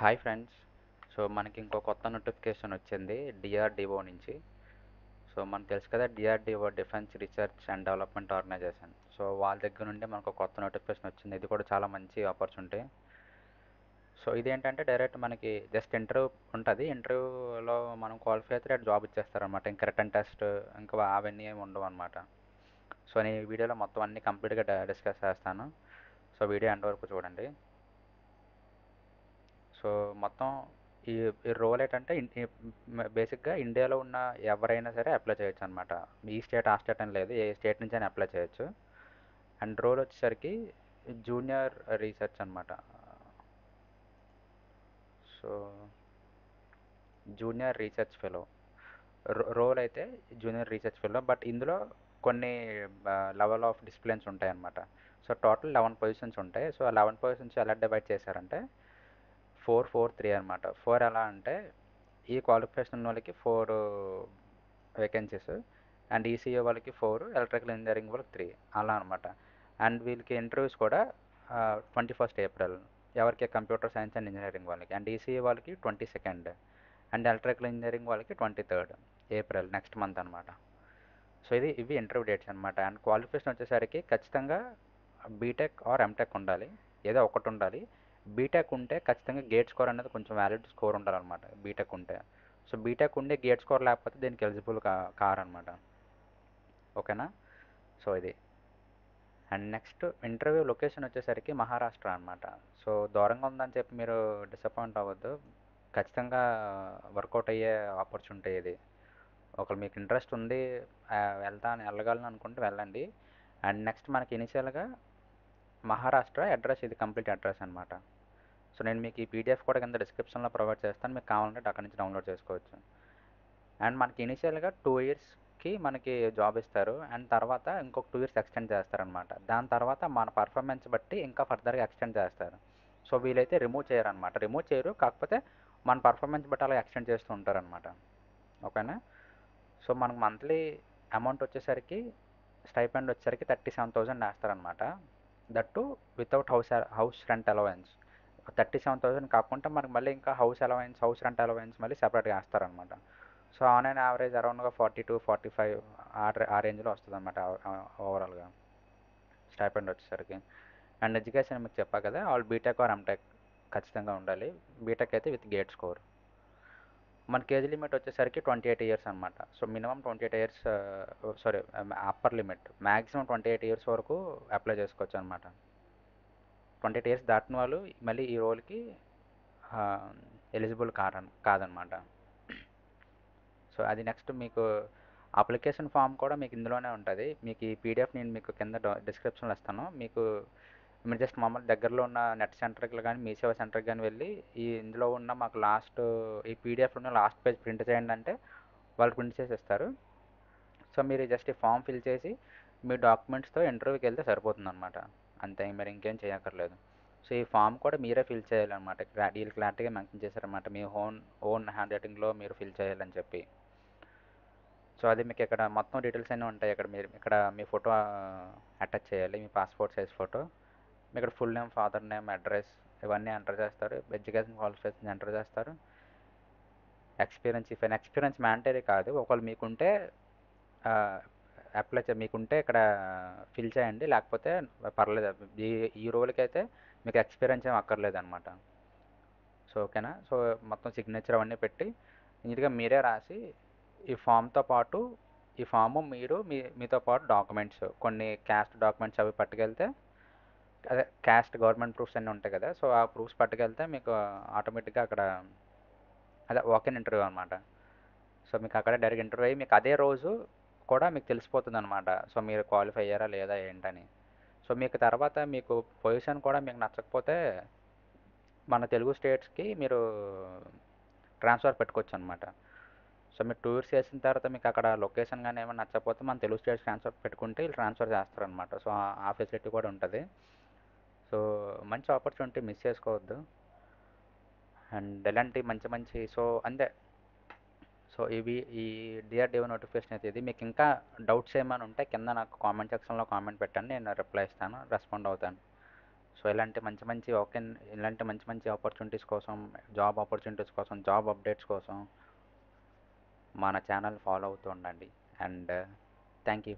Hi friends. So మనకి ఇంకో కొత్త నోటిఫికేషన్ వచ్చింది డిఆర్డిఓ నుంచి. సో మనకు తెలుసు కదా, DRDO defence research and development organisation. So వాళ్ళ దగ్గర నుండి మనకు ఒక కొత్త నోటిఫికేషన్ వచ్చింది. ఇది కూడా చాలా మంచి ఆపర్చునిటీ. సో ఇదేంటంటే డైరెక్ట్ మనకి జస్ట్ ఇంటర్వ్యూ ఉంటుంది. ఇంటర్వ్యూలో మనం క్వాలిఫై అయితే డైరెక్ట్ జాబ్ ఇచ్చేస్తారనమాట. ఇంకా రిటర్న్ టెస్ట్ ఇంకా అవన్నీ ఏమి ఉండవు అనమాట. సో నేను ఈ వీడియోలో మొత్తం అన్ని కంప్లీట్గా డిస్కస్ చేస్తాను. సో వీడియో ఎండ్ వరకు చూడండి. సో మొత్తం ఈ ఈ రోల్ ఏంటంటే బేసిక్గా ఇండియాలో ఉన్న ఎవరైనా సరే అప్లై చేయొచ్చు అనమాట. ఈ స్టేట్ ఆ స్టేట్ అని లేదు, ఏ స్టేట్ నుంచి అయినా అప్లై చేయొచ్చు. అండ్ రోల్ వచ్చేసరికి జూనియర్ రీసెర్చ్ అనమాట. So junior research fellow role అయితే జూనియర్ రీసెర్చ్ ఫెలో, బట్ ఇందులో కొన్ని లెవెల్ ఆఫ్ డిసిప్లిన్స్ ఉంటాయన్నమాట. సో టోటల్ 11 పొజిషన్స్ ఉంటాయి. సో ఆ 11 పొజిషన్స్ ఎలా డివైడ్ చేశారంటే 4-4-3 అనమాట. 4 ఎలా అంటే ఈ క్వాలిఫికేషన్ ఉన్న వాళ్ళకి 4 వేకెన్సీస్, అండ్ ఈసీఏ వాళ్ళకి 4, ఎలక్ట్రికల్ ఇంజనీరింగ్ వాళ్ళకి 3, అలా అనమాట. అండ్ వీళ్ళకి ఇంటర్వ్యూస్ కూడా 21st ఏప్రిల్ ఎవరికి కంప్యూటర్ సైన్స్ అండ్ ఇంజనీరింగ్ వాళ్ళకి, అండ్ ఈసీఏ వాళ్ళకి 22nd, అండ్ ఎలక్ట్రికల్ ఇంజనీరింగ్ వాళ్ళకి 23rd ఏప్రిల్ నెక్స్ట్ మంత్ అనమాట. సో ఇవి ఇంటర్వ్యూ డేట్స్ అనమాట. అండ్ క్వాలిఫికేషన్ వచ్చేసరికి ఖచ్చితంగా బీటెక్ ఆర్ ఎంటెక్ ఉండాలి, ఏదో ఒకటి ఉండాలి. బీటెక్ ఉంటే ఖచ్చితంగా గేట్ స్కోర్ అనేది కొంచెం వ్యాలిడ్ స్కోర్ ఉండాలన్నమాట బీటెక్ ఉంటే. సో బీటెక్ ఉండి గేట్ స్కోర్ లేకపోతే దీనికి ఎలిజిబుల్ కారనమాట. ఓకేనా? సో ఇది. అండ్ నెక్స్ట్ ఇంటర్వ్యూ లొకేషన్ వచ్చేసరికి మహారాష్ట్ర అనమాట. సో దూరంగా ఉందని చెప్పి మీరు డిసప్పాయింట్ అవ్వద్దు. ఖచ్చితంగా వర్కౌట్ అయ్యే ఆపర్చునిటీ ఇది. ఒకవేళ మీకు ఇంట్రెస్ట్ ఉంది, వెళ్ళగలను అనుకుంటే వెళ్ళండి. అండ్ నెక్స్ట్ మనకి ఇనిషియల్గా మహారాష్ట్ర అడ్రస్, ఇది కంప్లీట్ అడ్రస్ అనమాట. సో నేను మీకు ఈ పీడిఎఫ్ కూడా కింద డిస్క్రిప్షన్లో ప్రొవైడ్ చేస్తాను, మీకు కావాలంటే అక్కడ నుంచి డౌన్లోడ్ చేసుకోవచ్చు. అండ్ మనకి ఇనిషియల్గా 2 ఇయర్స్కి మనకి జాబ్ ఇస్తారు, అండ్ తర్వాత ఇంకొక 2 ఇయర్స్ ఎక్స్టెండ్ చేస్తారనమాట. దాని తర్వాత మన పర్ఫార్మెన్స్ బట్టి ఇంకా ఫర్దర్గా ఎక్స్టెండ్ చేస్తారు. సో వీలైతే రిమూవ్ చేయరనమాట, రిమూవ్ చేయరు, కాకపోతే మన పర్ఫార్మెన్స్ బట్టి అలా ఎక్స్టెండ్ చేస్తూ ఉంటారనమాట. ఓకేనా? సో మనకు మంత్లీ అమౌంట్ వచ్చేసరికి స్టైపెండ్ వచ్చేసరికి 37,000 వేస్తారనమాట. That without house rent allowance. 37,000 కాకుండా మనకి మళ్ళీ ఇంకా house allowance, house rent allowance మళ్ళీ సెపరేట్గా వేస్తారనమాట. సో ఆన్ అండ్ యావరేజ్ అరౌండ్గా 40-45 ఆ రేంజ్లో వస్తుంది అనమాట ఓవరాల్గా స్టైపెండ్ వచ్చేసరికి. అండ్ ఎడ్యుకేషన్ మీకు చెప్పా కదా, ఆల్ బీటెక్ ఆర్ ఎంటెక్ ఖచ్చితంగా ఉండాలి. బీటెక్ అయితే విత్ గేట్ స్కోర్. మనకి ఏజ్ లిమిట్ వచ్చేసరికి 28 ఇయర్స్ అనమాట. So minimum 28 years, sorry, upper limit maximum 28 years వరకు అప్లై చేసుకోవచ్చు అనమాట. 28 ఇయర్స్ దాటిన వాళ్ళు మళ్ళీ ఈ రోల్కి ఎలిజిబుల్ కాదనమాట. సో అది నెక్స్ట్ మీకు అప్లికేషన్ ఫామ్ కూడా మీకు ఇందులోనే ఉంటుంది. మీకు ఈ పీడిఎఫ్ నేను మీకు కింద డిస్క్రిప్షన్లో ఇస్తాను. మీకు మీరు జస్ట్ మమ్మల్ని దగ్గరలో ఉన్న నెట్ సెంటర్కి కానీ మీ సేవా సెంటర్కి కానీ వెళ్ళి ఇందులో ఉన్న మాకు ఈ పీడిఎఫ్ ఉన్న లాస్ట్ పేజ్ ప్రింట్ చేయండి అంటే వాళ్ళు ప్రింట్ చేసి ఇస్తారు. సో మీరు జస్ట్ ఈ ఫామ్ ఫిల్ చేసి మీ డాక్యుమెంట్స్తో ఇంటర్వ్యూకి వెళ్తే సరిపోతుంది అనమాట. అంతే, మీరు ఇంకేం చేయక్కర్లేదు. సో ఈ ఫామ్ కూడా మీరే ఫిల్ చేయాలన్నమాట. వీళ్ళు క్లారిటీగా మెన్షన్ చేశారన్నమాట, మీ ఓన్ హ్యాండ్ రైటింగ్లో మీరు ఫిల్ చేయాలని చెప్పి. సో అది మీకు ఇక్కడ మొత్తం డీటెయిల్స్ అన్నీ ఉంటాయి. ఇక్కడ మీరు ఇక్కడ మీ ఫోటో అటాచ్ చేయాలి, మీ పాస్పోర్ట్ సైజ్ ఫోటో. మీ ఇక్కడ full name, father name, address ఇవన్నీ ఎంటర్ చేస్తారు. ఎడ్యుకేషన్ క్వాలిఫికేషన్ ఎంటర్ చేస్తారు. ఎక్స్పీరియన్స్ మ్యాండేటరీ కాదు, ఒకవేళ మీకుంటే మీకుంటే ఇక్కడ ఫిల్ చేయండి, లేకపోతే పర్లేదు. ఈ ఈ రోల్కి అయితే మీకు ఎక్స్పీరియన్స్ ఏం అక్కర్లేదు అనమాట. సో ఓకేనా? సో మొత్తం సిగ్నేచర్ అవన్నీ పెట్టి నీట్గా మీరే రాసి ఈ ఫామ్తో పాటు ఈ ఫాము మీరు మీతో పాటు డాక్యుమెంట్స్, కొన్ని క్యాస్ట్ డాక్యుమెంట్స్ అవి పట్టుకెళ్తే, అదే క్యాస్ట్ గవర్నమెంట్ ప్రూఫ్స్ అన్నీ ఉంటాయి కదా, సో ఆ ప్రూఫ్స్ పట్టుకెళ్తే మీకు ఆటోమేటిక్గా అక్కడ అదే వాకిన్ ఇంటర్వ్యూ అనమాట. సో మీకు అక్కడ డైరెక్ట్ ఇంటర్వ్యూ అయ్యి మీకు అదే రోజు కూడా మీకు తెలిసిపోతుంది అనమాట. సో మీరు క్వాలిఫై అయ్యారా లేదా ఏంటని. సో మీకు తర్వాత మీకు పొజిషన్ కూడా మీకు నచ్చకపోతే మన తెలుగు స్టేట్స్కి మీరు ట్రాన్స్ఫర్ పెట్టుకోవచ్చు అనమాట. సో మీరు 2 ఇయర్స్ చేసిన తర్వాత మీకు అక్కడ లొకేషన్ కానీ ఏమైనా నచ్చకపోతే మన తెలుగు స్టేట్స్ ట్రాన్స్ఫర్ పెట్టుకుంటే వీళ్ళు ట్రాన్స్ఫర్ చేస్తారనమాట. సో ఆ ఫెసిలిటీ కూడా ఉంటుంది. సో మంచి ఆపర్చునిటీ, మిస్ చేసుకోవద్దు. అండ్ ఇలాంటి మంచి మంచి సో అంతే. సో ఈ డిఆర్డిఓ నోటిఫికేషన్ అయితే ఇది. మీకు ఇంకా డౌట్స్ ఏమైనా ఉంటే కింద నాకు కామెంట్ సెక్షన్లో కామెంట్ పెట్టండి, నేను రిప్లై ఇస్తాను, రెస్పాండ్ అవుతాను. సో ఇలాంటి మంచి మంచి ఇలాంటి మంచి మంచి ఆపర్చునిటీస్ కోసం, జాబ్ ఆపర్చునిటీస్ కోసం, జాబ్ అప్డేట్స్ కోసం మన ఛానల్ ఫాలో అవుతూ ఉండండి. And thank you.